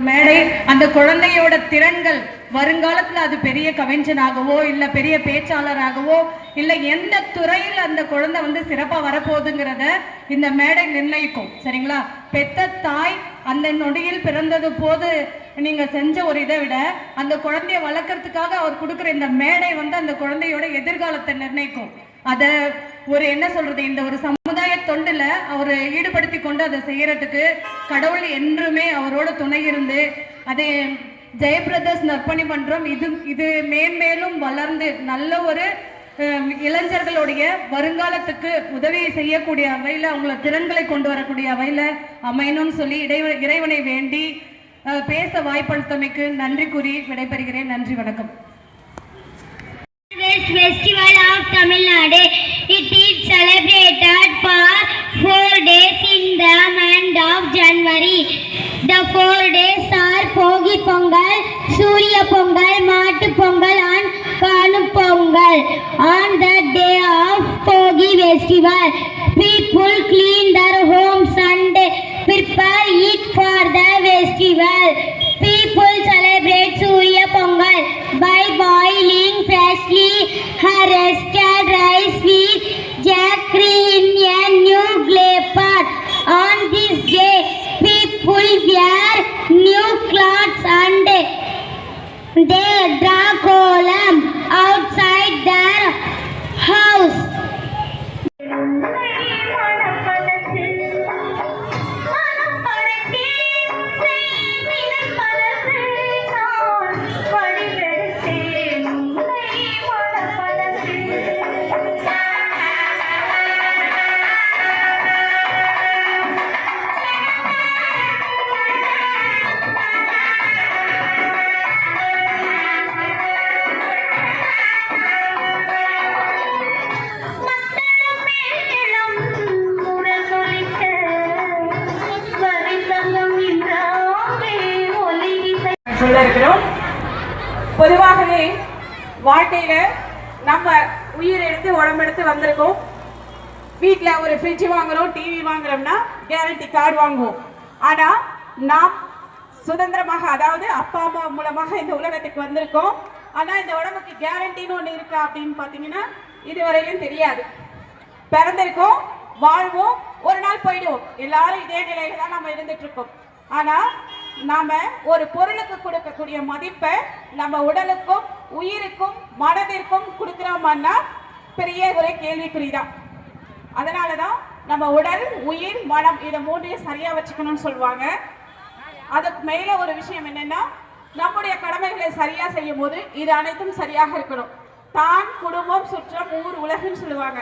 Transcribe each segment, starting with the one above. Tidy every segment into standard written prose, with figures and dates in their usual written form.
மேடை அந்த குழந்தையோட திறன்கள் வருங்காலத்துல அது பெரிய கவிஞனாகவோ இல்ல பெரிய பேச்சாளராகவோ இல்ல எந்த துறையில் அந்த குழந்தை வந்து சிறப்பா வரப்போகுதுங்கிறத இந்த மேடை நிர்ணயிக்கும். சரிங்களா? பெத்த தாய் அந்த நொடியில் பிறந்தது போது நீங்க செஞ்ச ஒரு இதை விட அந்த குழந்தைய வளர்க்கறதுக்காக அவர் கொடுக்குற இந்த மேடை வந்து அந்த குழந்தையோட எதிர்காலத்தை நிர்ணயிக்கும். அத ஒரு என்ன சொல்றது, இந்த ஒரு சமுதாய தொண்டுல அவரை ஈடுபடுத்தி கொண்டு அதை செய்யறதுக்கு கடவுள் என்றுமே அவரோட துணை இருந்து அதை ஜெயபிரதர்ஸ் நற்பணி பண்றோம். இது மேன்மேலும் வளர்ந்து நல்ல ஒரு இளைஞர்களுடைய வருங்காலத்துக்கு உதவி செய்யக்கூடிய வகையில் அவங்கள திறன்களை கொண்டு வரக்கூடிய வகையில் அமையணும்னு சொல்லி இறைவனை வேண்டி பேச வாய்ப்பளித்தமைக்கு நன்றி கூறி விடைபெறுகிறேன். நன்றி, வணக்கம். Festival of Tamil Nadu. It is celebrated for 4 days in the month of January. The 4 days are Pogi Pongal, Surya Pongal, Mattu Pongal and Kanu Pongal. On the day of Pogi festival, people clean their homes and prepare it for the festival. People celebrate Surya Pongal by boiling freshly harvested rice with jaggery in a new clay pot. On this day, people wear new clothes and they draw kolam outside their house. பொதுவாகவே வாழ்க்கையில நம்ம உயிர் எடுத்து உடம்பெடுத்து வந்திருக்கோம். வீட்டில் ஒரு fridge வாங்குறோம், TV வாங்குறோம்னா guarantee card வாங்குவோம். ஆனா நாம் சுதந்திரமாக, அதாவது அப்பா அம்மா மூலமாக இந்த உலகத்துக்கு வந்திருக்கோம். ஆனா இந்த உடம்புக்கு கேரண்டின்னு ஒன்று இருக்கா அப்படின்னு பார்த்தீங்கன்னா இதுவரையிலும் தெரியாது. பிறந்திருக்கோம், வாழ்வோம், ஒரு நாள் போயிடுவோம். எல்லாரும் இதே நிலையில தான் நம்ம இருந்துட்டு இருக்கோம். ஆனா நாம ஒரு பொருளுக்கு கொடுக்கக்கூடிய மதிப்பை நம்ம உடலுக்கும் உயிருக்கும் மனதிற்கும் கொடுக்கிறோம்னா பெரிய ஒரு கேள்விக்குறிதான். அதனாலதான் நம்ம உடல், உயிர், மனம் இதை மூன்றையும் சரியா வச்சுக்கணும்னு சொல்லுவாங்க. அதுக்கு மேல ஒரு விஷயம் என்னன்னா, நம்முடைய கடமைகளை சரியா செய்யும் போது இது அனைத்தும் சரியாக இருக்கணும். தான், குடும்பம், சுற்றம், ஊர், உலகம்னு சொல்லுவாங்க.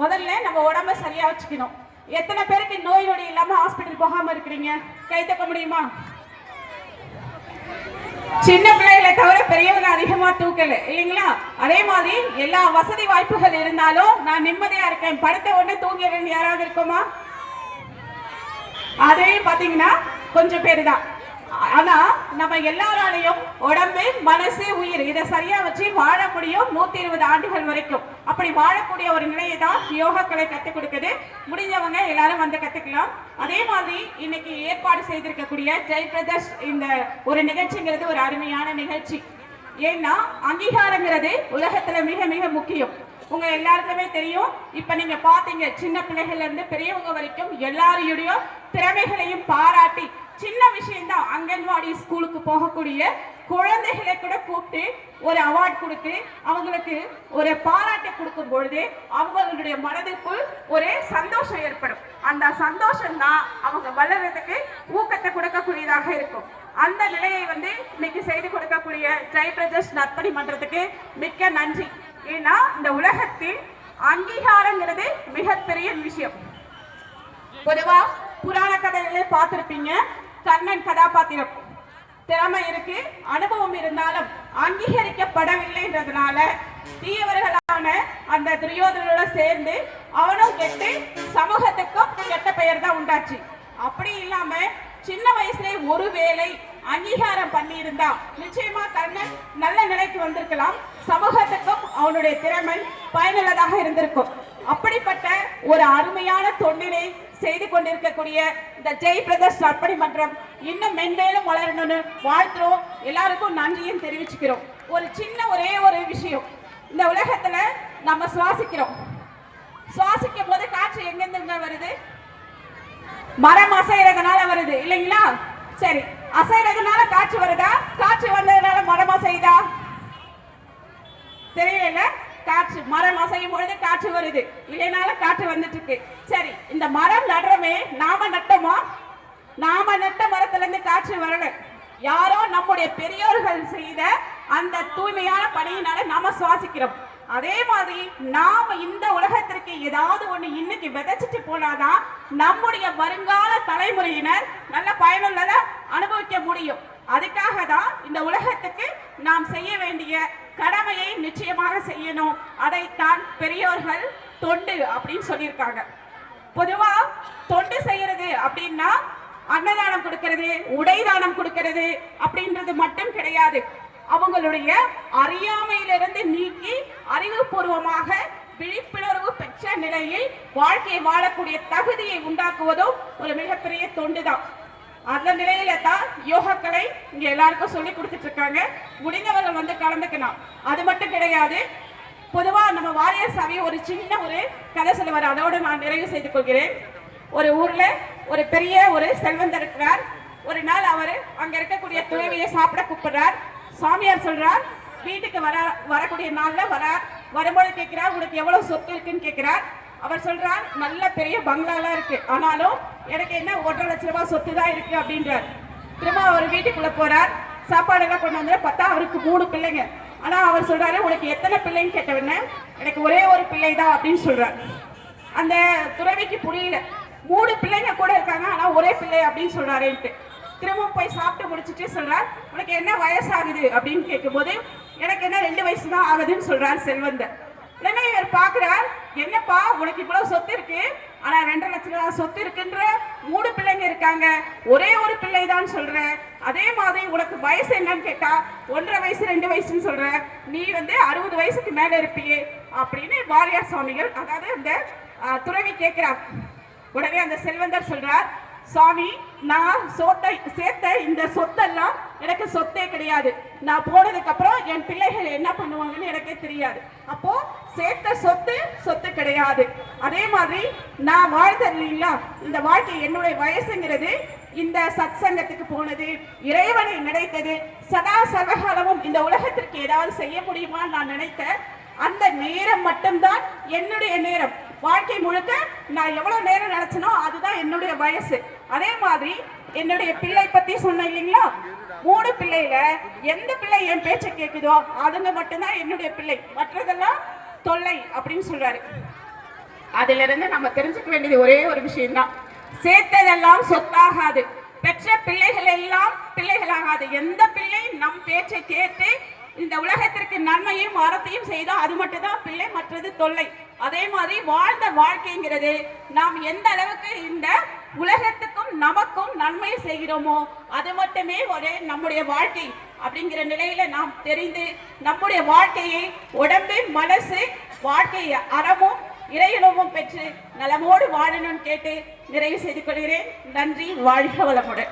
முதல்ல நம்ம உடம்ப சரியா வச்சுக்கணும். எத்தனை பேருக்கு நோய் நொடி இல்லாம ஹாஸ்பிட்டல் போகாம இருக்கிறீங்க? கை தட்ட முடியுமா? சின்ன பிள்ளைகளை தவிர பெரியவங்க அதிகமா தூக்கல இல்லைங்களா? அதே மாதிரி எல்லா வசதி வாய்ப்புகள் இருந்தாலும் நான் நிம்மதியா இருக்கேன், படுத்த உடனே தூங்கிறேன் யாராவது இருக்குமா? அதே பாத்தீங்கன்னா கொஞ்சம் பேரு தான். ஆனா நம்ம எல்லாராலையும் உடம்பு, மனசு, உயிர் இதை சரியா வச்சு வாழ முடியும் 120 ஆண்டுகள் வரைக்கும். அப்படி வாழக்கூடிய ஒரு நிலையை தான் யோகா கலை கற்றுக் கொடுக்குது. முடிஞ்சவங்க எல்லாரும் வந்து கத்துக்கலாம். அதே மாதிரி இன்னைக்கு ஏற்பாடு செய்திருக்கக்கூடிய ஜெயபிரதர்ஸ் இந்த ஒரு நிகழ்ச்சிங்கிறது ஒரு அருமையான நிகழ்ச்சி. ஏன்னா அங்கீகாரங்கிறது உலகத்துல மிக மிக முக்கியம். உங்க எல்லாருக்குமே தெரியும். இப்ப நீங்க பாத்தீங்க, சின்ன பிள்ளைகள்ல இருந்து பெரியவங்க வரைக்கும் எல்லாரையும் திறமைகளையும் பாராட்டி சின்ன விஷயம்தான். அங்கன்வாடி ஸ்கூலுக்கு போகக்கூடிய குழந்தைகளை கூட கூப்பிட்டு ஒரு அவார்ட் கொடுத்து அவங்களுக்கு ஒரு பாராட்டை கொடுக்கும் பொழுது அவங்களுடைய மனதுக்குள் ஒரு சந்தோஷம் ஏற்படும். அந்த சந்தோஷம் தான் அவங்க வளர்றதுக்கு ஊக்கத்தை கொடுக்கக்கூடியதாக இருக்கும். அந்த நிலையை இன்னைக்கு செய்து கொடுக்கக்கூடிய ஜெய் பிரதர்ஸ் நற்பணி மன்றத்துக்கு மிக்க நன்றி. ஏன்னா இந்த உலகத்தில் அங்கீகாரங்கிறது மிகப்பெரிய விஷயம். பொதுவா புராண கதைகளை பார்த்திருப்பீங்க. கர்ணன் கதாபாத்திரம் திறமை இருக்கு, அனுபவம் இருந்தாலும் அங்கீகரிக்கப்படவில்லைன்றதுனால தீயவர்களான அந்த துரியோதனோட சேர்ந்து அவனும் கெட்டு சமூகத்துக்கும் கெட்ட பெயர் தான் உண்டாச்சு. அப்படி இல்லாம சின்ன வயசுல ஒருவேளை அங்கீகாரம் பண்ணி இருந்தா நிச்சயமா கர்ணன் நல்ல நிலைக்கு வந்திருக்கலாம், சமூகத்துக்கும் அவனுடைய திறமை பயனுள்ளதாக இருந்திருக்கும். அப்படிப்பட்ட ஒரு அருமையான தொண்டினை செய்து கொண்டிருக்கக்கூடிய இந்த ஜெய் பிரதர்ஸ் நற்பணி மன்றம் இன்னும் மென்மேலும் வளரணும்னு வாழ்த்துறோம். எல்லாருக்கும் நன்றியும் தெரிவிச்சுக்கிறோம். ஒரு சின்ன ஒரே ஒரு விஷயம், இந்த உலகத்துல நம்ம சுவாசிக்கிறோம். சுவாசிக்கும் போது காற்று எங்கிருந்து வருது? மரம் அசைறதுனால வருது இல்லைங்களா? சரி, அசைறதுனால காற்று வருதா? காற்று வந்ததுனால மரம் அசைதா? தெரியல. காற்று மரம் அசையும் பொழுது காற்று வருது, இல்லைனால காற்று வந்துட்டு இருக்கு. சரி, இந்த மரம் நடுறமே நாம நட்டோமா? நாம நட்ட மரத்துல இருந்து காற்று வரல, யாரோ நம்முடைய பெரியோர்கள் செய்த அந்த தூய்மையான பணியினால நாம சுவாசிக்கிறோம். அதே மாதிரி நாம இந்த உலகத்திற்கு ஏதாவது ஒண்ணு இன்னைக்கு விதைச்சிட்டு போனாதான் நம்முடைய வருங்கால தலைமுறையினர் நல்ல பயனுள்ளதை அனுபவிக்க முடியும். அதுக்காக தான் இந்த உலகத்துக்கு நாம் செய்ய வேண்டிய கடமையை நிச்சயமாக செய்யணும். அதைத்தான் பெரியோர்கள் தொண்டு அப்படின்னு சொல்லியிருக்காங்க. பொதுவா தொண்டு செய்யறது அப்படின்னா அன்னதானம் கொடுக்கிறது, உடை தானம் கொடுக்கிறது அப்படின்றது மட்டும் கிடையாது. அவங்களுடைய அறியாமையிலிருந்து நீக்கி அறிவுபூர்வமாக விழிப்புணர்வு பெற்ற நிலையில் வாழ்க்கையை வாழக்கூடிய தகுதியை உண்டாக்குவதும் ஒரு மிகப்பெரிய தொண்டுதான். அந்த நிலையில தான் யோகாக்களை இங்க எல்லாருக்கும் சொல்லி கொடுத்துட்டு இருக்காங்க. முடிந்தவர்கள் கலந்துக்கணும். அது மட்டும் கிடையாது, பொதுவா நம்ம வாரியர் சாமி ஒரு சின்ன ஒரு கதை சொல்லுவார். அதோடு நான் நிறைவு செய்து கொள்கிறேன். ஒரு ஊர்ல ஒரு பெரிய ஒரு செல்வந்தர் இருக்கிறார். ஒரு நாள் அவர் அங்க இருக்கக்கூடிய துறவியை சாப்பிட கூப்பிடுறார். சாமியார் சொல்றார், வீட்டுக்கு வரக்கூடிய நாள்ல வரும்போது கேட்கிறார், உனக்கு எவ்வளவு சொத்து இருக்குன்னு கேட்கிறார். அவர் சொல்றார், நல்ல பெரிய பங்களாலாம் இருக்கு, ஆனாலும் எனக்கு என்ன 1.5 லட்சம் ரூபாய் சொத்து தான் இருக்கு அப்படின்றார். திரும்ப அவர் வீட்டுக்குள்ள போறார். சாப்பாடு எல்லாம் கொண்டு வந்து பார்த்தா அவருக்கு 3 பிள்ளைங்க. ஆனா அவர் சொல்றாரு, உனக்கு எத்தனை பிள்ளைன்னு கேட்டவன, எனக்கு ஒரே ஒரு பிள்ளை தான் அப்படின்னு சொல்றார். அந்த துறவிக்கு புரியல, 3 பிள்ளைங்க கூட இருக்காங்க ஆனா ஒரே பிள்ளை அப்படின்னு சொல்றாருன்ட்டு. திரும்ப போய் சாப்பிட்டு முடிச்சுட்டு சொல்றார், உனக்கு என்ன வயசாகுது அப்படின்னு கேட்கும்போது, எனக்கு என்ன 2 வயசு தான் ஆகுதுன்னு சொல்றார் செல்வந்தர். உடனே இவர் பாக்குறார், என்னப்பா உனக்கு இவ்வளவு சொத்து இருக்கு, ஆனா 2.5 லட்சம் ரூபாய் சொத்து இருக்குன்ற 3 பிள்ளைங்க இருக்காங்க, ஒரே ஒரு பிள்ளை தான் சொல்ற. அதே மாதிரி உனக்கு வயசு என்னன்னு கேட்டா 1.5 வயசு 2 வயசுன்னு சொல்ற, நீ 60 வயசுக்கு மேல இருப்பியே அப்படின்னு வாரியார் சுவாமிகள், அதாவது அந்த துறவி கேட்கிறார். உடனே அந்த செல்வந்தர் சொல்றார், சுவாமி, நான் சேர்த்த இந்த சொத்தெல்லாம் எனக்கு சொத்தே கிடையாது. நான் போனதுக்கு அப்புறம் என் பிள்ளைகள் என்ன பண்ணுவாங்கன்னு எனக்கே தெரியாது. அப்போ சேர்த்த சொத்து கிடையாது. அதே மாதிரி நான் வாழ்ந்தது இல்லைங்களா, இந்த வாழ்க்கை என்னுடைய வயசுங்கிறது இந்த சத் சங்கத்துக்கு போனது, இறைவனை நினைத்தது, சதா சர்வகாலமும் இந்த உலகத்திற்கு ஏதாவது செய்ய முடியுமா நான் நினைத்த அந்த நேரம் மட்டும்தான் என்னுடைய நேரம். வாழ்க்கை முழுக்க நான் எவ்வளவு நேரம் நினைச்சனோ அதுதான் என்னுடைய வயசு. அதே மாதிரி என்னுடைய பிள்ளை பத்தி சொன்ன இல்லைங்களா, 3 பிள்ளைல எந்த பிள்ளை என் பேச்சை கேட்குதோ அதுங்க மட்டும்தான் என்னுடைய பிள்ளை, மற்றதெல்லாம் தொல்லை அப்படின்னு சொல்றாரு. அதுல இருந்து நம்ம தெரிஞ்சுக்க வேண்டியது ஒரே ஒரு விஷயம்தான், சேர்த்ததெல்லாம் சொத்தாகாது, பெற்ற பிள்ளைகள் எல்லாம் பிள்ளைகளாகாது. எந்த பிள்ளை நம் பேச்சை கேட்டு இந்த உலகத்திற்கு நன்மையும் அறத்தையும் செய்தோம் அது மட்டும் தான் பிள்ளை, மற்றது தொல்லை. அதே மாதிரி வாழ்ந்த வாழ்க்கைங்கிறது நாம் எந்த அளவுக்கு இந்த உலகத்துக்கும் நமக்கும் நன்மை செய்கிறோமோ அது மட்டுமே ஒரு நம்முடைய வாழ்க்கை அப்படிங்கிற நிலையில நாம் தெரிந்து நம்முடைய வாழ்க்கையை உடம்பு மனசு வாழ்க்கை அறமும் இறையுணவும் பெற்று நலமோடு வாழணும்னு கேட்டு நிறைவு செய்து கொள்கிறேன். நன்றி, வாழ்க வளமுடன்.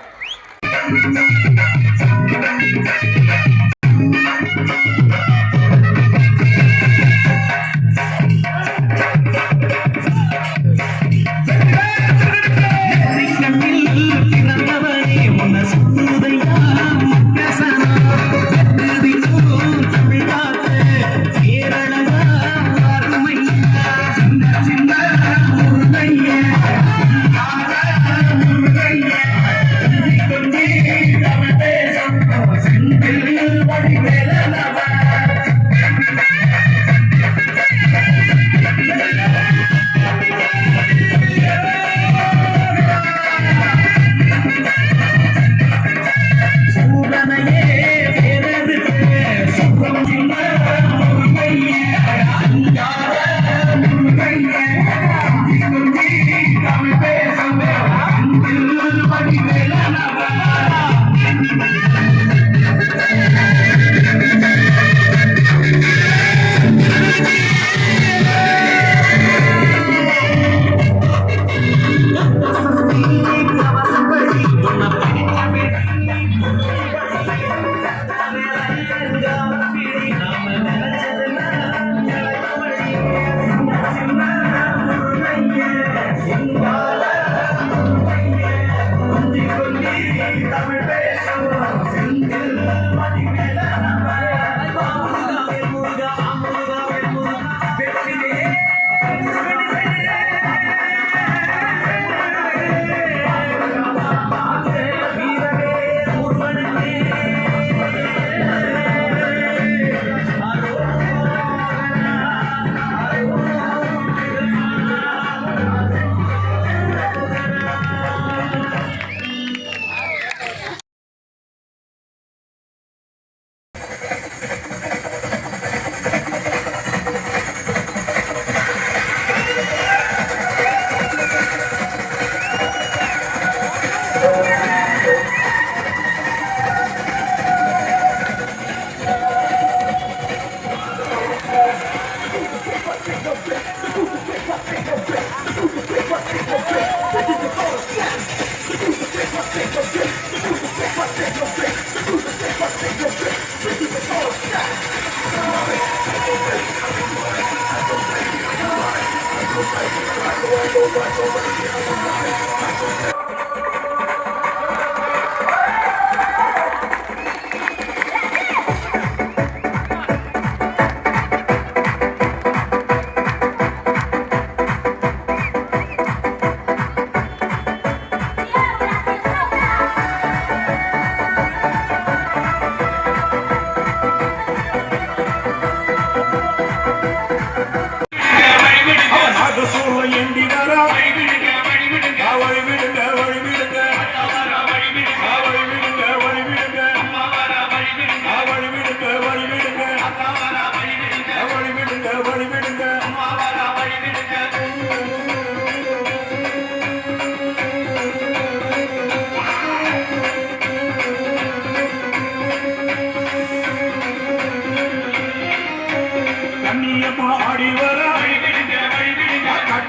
பிறந்தவனே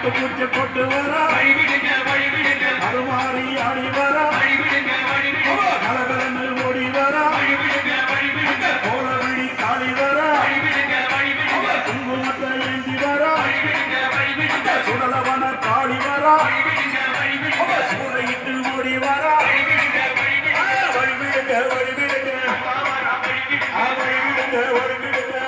பூச்சி கொட்டு வர அருமாறி ஆடி வர கலகலன்னு ஓடி வர கோலவழி காளி வர குங்குமத்தை ஏந்தி வர சுடலவன காளி வர சூறையிட்டு ஓடி வர வழிவிடுங்க வழிவிடுங்க வழிவிடுங்க வழிவிடுங்க வழிவிடுங்க வழிவிடுங்க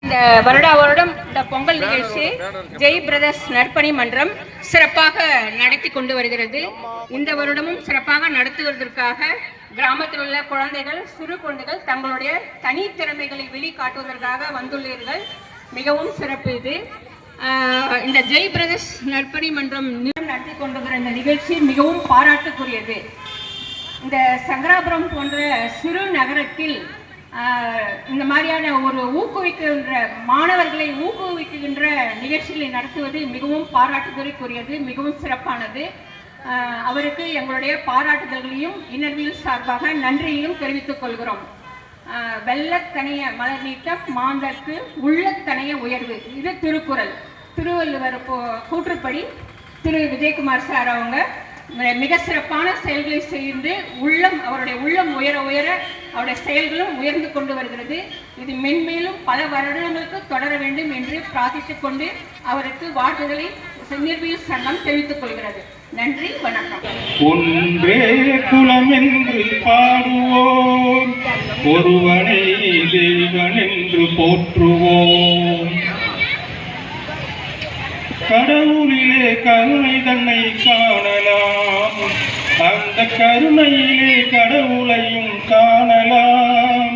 இந்த வருடம் இந்த பொங்கல் நிகழ்ச்சி ஜெய் பிரதர்ஸ் நற்பணி மன்றம் சிறப்பாக நடத்தி கொண்டு வருகிறது. இந்த வருடமும் சிறப்பாக நடத்துவதற்காக கிராமத்தில் உள்ள குழந்தைகள், சிறு குழந்தைகள் தங்களுடைய தனித்திறமைகளை வெளிக்காட்டுவதற்காக வந்துள்ளீர்கள். மிகவும் சிறப்பு இது. இந்த ஜெய் பிரதர்ஸ் நற்பணி மன்றம் நடத்தி கொண்டு வர இந்த நிகழ்ச்சி மிகவும் பாராட்டுக்குரியது. இந்த சங்கராபுரம் போன்ற சிறு நகரத்தில் இந்த மாதிரியான ஒரு ஊக்குவிக்கின்ற மாணவர்களை ஊக்குவிக்கின்ற நிகழ்ச்சிகளை நடத்துவது மிகவும் பாராட்டுதலுக்குரியது, மிகவும் சிறப்பானது. அவருக்கு எங்களுடைய பாராட்டுதல்களையும் இன்னர்வியல் சார்பாக நன்றியையும் தெரிவித்துக் கொள்கிறோம். வெள்ளத்தனைய மலர் நீட்ட மாந்தற்கு உள்ளத்தனைய உயர்வு, இது திருக்குறள். திருவள்ளுவர் கூற்றுப்படி திரு விஜயகுமார் சார் அவங்க மிக சிறப்பான செயல்களை செய்து அவருடைய உள்ளம் உயர உயர அவருடைய செயல்களும் உயர்ந்து கொண்டு வருகிறது. இது மென்மேலும் பல வருடங்களுக்கு தொடர வேண்டும் என்று பிரார்த்தித்துக் கொண்டு அவருக்கு வாழ்த்துதலை இன்னர்வியல் சங்கம் தெரிவித்துக் கொள்கிறது. நன்றி, வணக்கம். ஒன்றே குலம் என்று பாடுவோம், ஒருவனை தேவன் என்று போற்றுவோம். கடவுளிலே கருணை தன்னை காணலாம், அந்த கருணையிலே கடவுளையும் காணலாம்.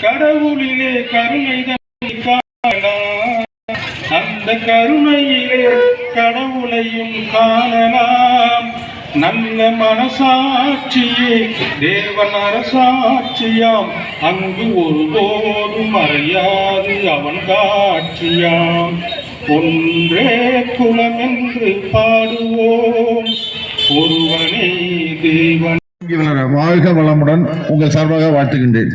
கடவுளிலே கருணை தன்னை காணலாம், அந்த கருணையிலே கடவுளையும் காணலாம். நல்ல மனசாட்சியே தேவன் அரசாட்சியாம், அங்கு ஒருபோதும் மறையாது அவன் காட்சியாம். ஒன்றே குலம் என்று பாடுவோம், ஒருவனே தேவன். வாழ்க வளமுடன் உங்கள் சார்பாக வாழ்த்துகின்றேன்.